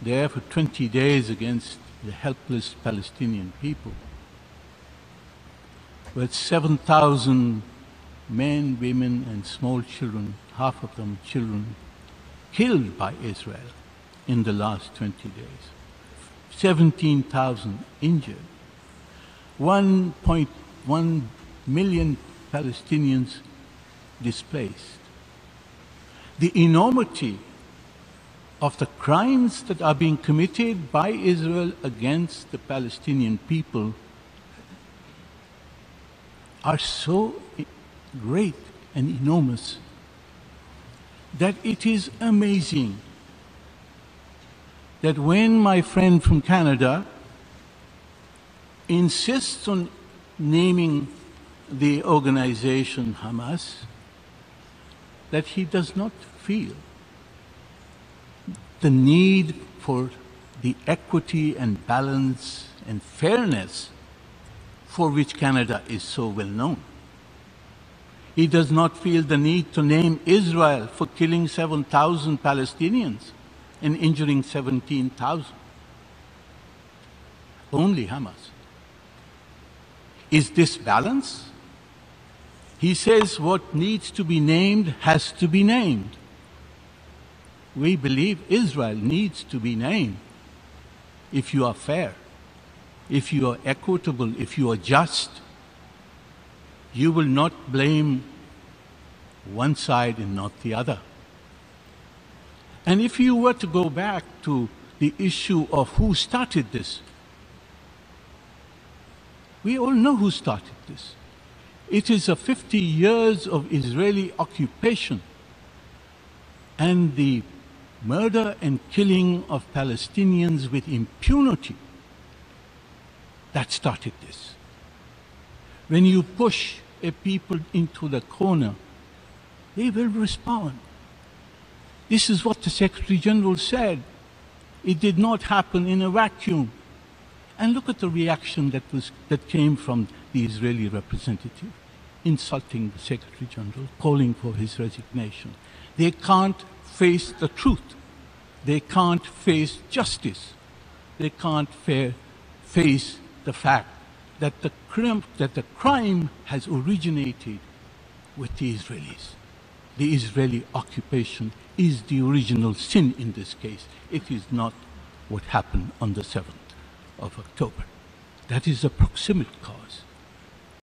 there for 20 days against the helpless Palestinian people, with 7,000 men, women, and small children, half of them children, killed by Israel in the last 20 days. 17,000 injured. 1.1 million Palestinians displaced. The enormity of the crimes that are being committed by Israel against the Palestinian people are so great and enormous that it is amazing that when my friend from Canada insists on naming the organization Hamas, that he does not feel the need for the equity and balance and fairness for which Canada is so well known. He does not feel the need to name Israel for killing 7,000 Palestinians and injuring 17,000. Only Hamas. Is this balance? He says what needs to be named has to be named. We believe Israel needs to be named. If you are fair, if you are equitable, if you are just, you will not blame one side and not the other. And if you were to go back to the issue of who started this, we all know who started this. It is a 50 years of Israeli occupation and the murder and killing of Palestinians with impunity that started this. When you push a people into the corner, they will respond. This is what the Secretary General said. It did not happen in a vacuum. And look at the reaction that came from the Israeli representative, insulting the Secretary General, calling for his resignation. They can't face the truth. They can't face justice. They can't face the fact that the crime has originated with the Israelis. The Israeli occupation is the original sin in this case. It is not what happened on the 7th of October. That is a proximate cause.